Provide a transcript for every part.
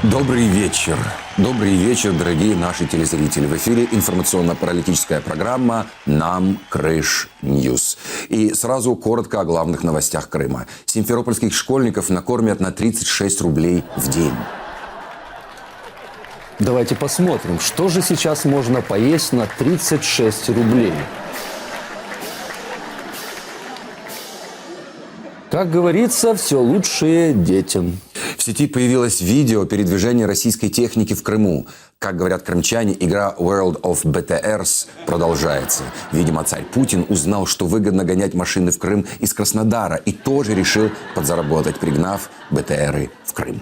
Добрый вечер. Добрый вечер, дорогие наши телезрители. В эфире информационно-паралитическая программа «Нам Крыш Ньюс». И сразу коротко о главных новостях Крыма. Симферопольских школьников накормят на 36 рублей в день. Давайте посмотрим, что же сейчас можно поесть на 36 рублей. Как говорится, все лучшее детям. В сети появилось видео передвижения российской техники в Крыму. Как говорят крымчане, игра World of BTRs продолжается. Видимо, царь Путин узнал, что выгодно гонять машины в Крым из Краснодара и тоже решил подзаработать, пригнав БТРы в Крым.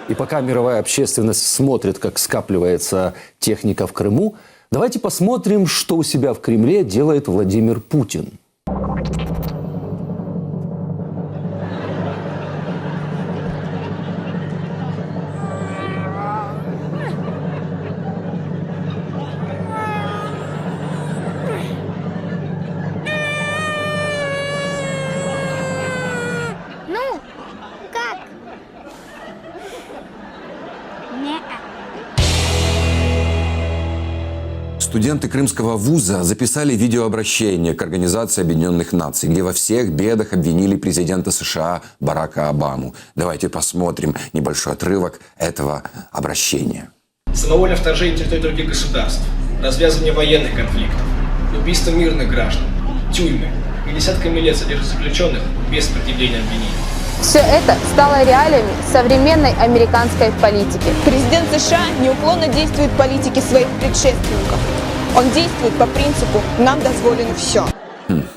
И пока мировая общественность смотрит, как скапливается техника в Крыму, давайте посмотрим, что у себя в Кремле делает Владимир Путин. Студенты Крымского вуза записали видеообращение к Организации Объединенных Наций, где во всех бедах обвинили президента США Барака Обаму. Давайте посмотрим небольшой отрывок этого обращения. Самовольное вторжение на территорию других государств, развязывание военных конфликтов, убийство мирных граждан, тюрьмы и десятками лет содержат заключенных без предъявления обвинений. Все это стало реалиями современной американской политики. Президент США неуклонно действует в политике своих предшественников. Он действует по принципу «нам дозволено все».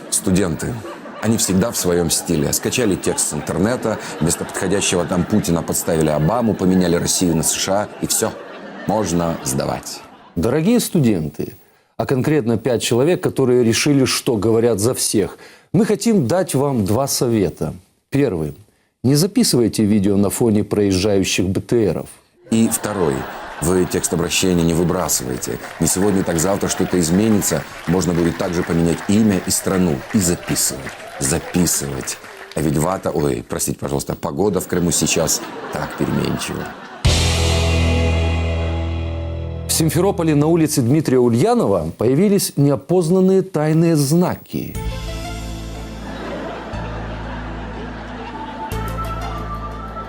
Студенты. Они всегда в своем стиле. Скачали текст с интернета, вместо подходящего там Путина подставили Обаму, поменяли Россию на США, и все. Можно сдавать. Дорогие студенты, а конкретно 5 человек, которые решили, что говорят за всех, мы хотим дать вам 2 совета. Первый. Не записывайте видео на фоне проезжающих БТРов. И второй. Вы текст обращения не выбрасывайте. Не сегодня, так завтра что-то изменится. Можно будет также поменять имя и страну. И записывать. Записывать. А ведь простите, пожалуйста, погода в Крыму сейчас так переменчива. В Симферополе на улице Дмитрия Ульянова появились неопознанные тайные знаки.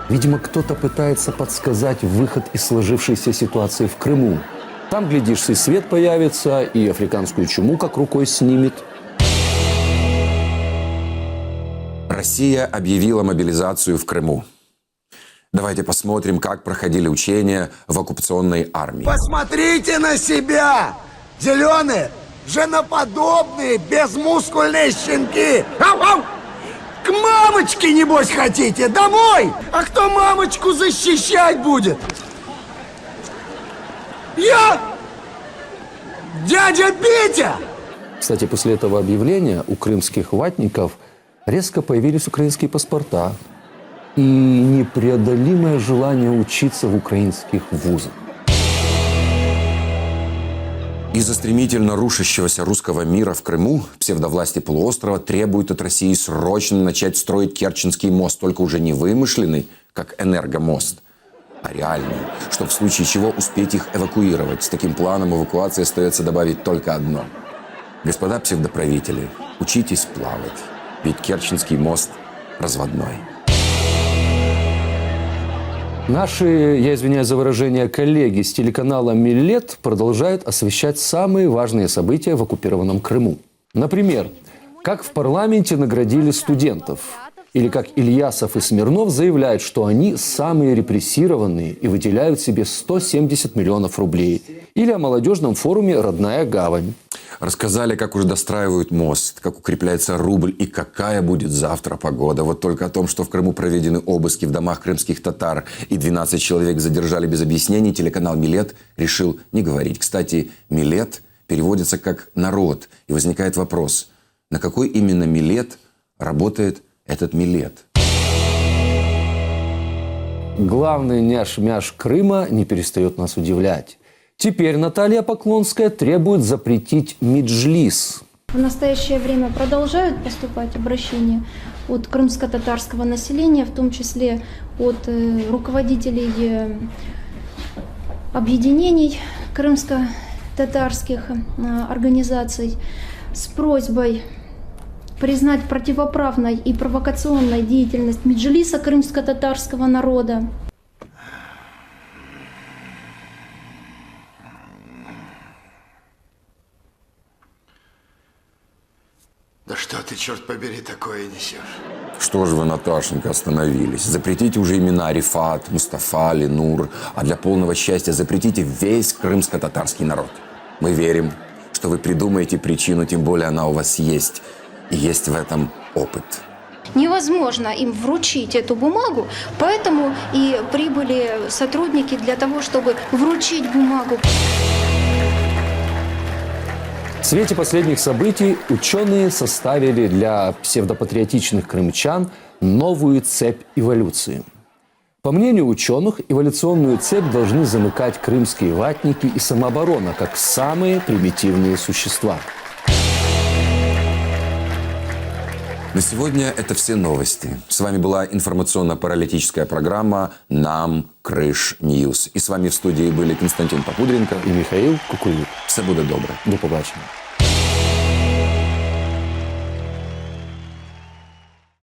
Видимо, кто-то пытается подсказать выход из сложившейся ситуации в Крыму. Там, глядишь, и свет появится, и африканскую чуму как рукой снимет. Россия объявила мобилизацию в Крыму. Давайте посмотрим, как проходили учения в оккупационной армии. Посмотрите на себя! Зеленые, женоподобные, безмускульные щенки! Ау-ау! К мамочке, небось, хотите? Домой! А кто мамочку защищать будет? Я! Дядя Петя! Кстати, после этого объявления у крымских ватников резко появились украинские паспорта и непреодолимое желание учиться в украинских вузах. Из-за стремительно рушащегося русского мира в Крыму псевдовласти полуострова требуют от России срочно начать строить Керченский мост, только уже не вымышленный, как энергомост, а реальный, чтобы в случае чего успеть их эвакуировать. С таким планом эвакуации остается добавить только одно. Господа псевдоправители, учитесь плавать, ведь Керченский мост разводной. Наши, я извиняюсь за выражение, коллеги с телеканала «Миллет» продолжают освещать самые важные события в оккупированном Крыму. Например, как в парламенте наградили студентов. Или как Ильясов и Смирнов заявляют, что они самые репрессированные и выделяют себе 170 миллионов рублей. Или о молодежном форуме «Родная гавань». Рассказали, как уже достраивают мост, как укрепляется рубль и какая будет завтра погода. Вот только о том, что в Крыму проведены обыски в домах крымских татар и 12 человек задержали без объяснений, телеканал «Миллет» решил не говорить. Кстати, «Миллет» переводится как «народ». И возникает вопрос, на какой именно «Миллет» работает этот «Миллет»? Главный няш-мяш Крыма не перестает нас удивлять. Теперь Наталья Поклонская требует запретить меджлис. В настоящее время продолжают поступать обращения от крымско-татарского населения, в том числе от руководителей объединений крымско-татарских организаций с просьбой признать противоправной и провокационной деятельность Меджлиса крымско-татарского народа. Да что ты, черт побери, такое несешь? Что же вы, Наташенька, остановились? Запретите уже имена Рифат, Мустафа, Ленур, а для полного счастья запретите весь крымско-татарский народ. Мы верим, что вы придумаете причину, тем более она у вас есть, и есть в этом опыт. Невозможно им вручить эту бумагу, поэтому и прибыли сотрудники для того, чтобы вручить бумагу. В свете последних событий ученые составили для псевдопатриотичных крымчан новую цепь эволюции. По мнению ученых, эволюционную цепь должны замыкать крымские ватники и самооборона, как самые примитивные существа. На сегодня это все новости. С вами была информационно-паралитическая программа «Нам Крыш Ньюс». И с вами в студии были Константин Попудренко И Михаил Кукуюк. Все буде добре. До побачення.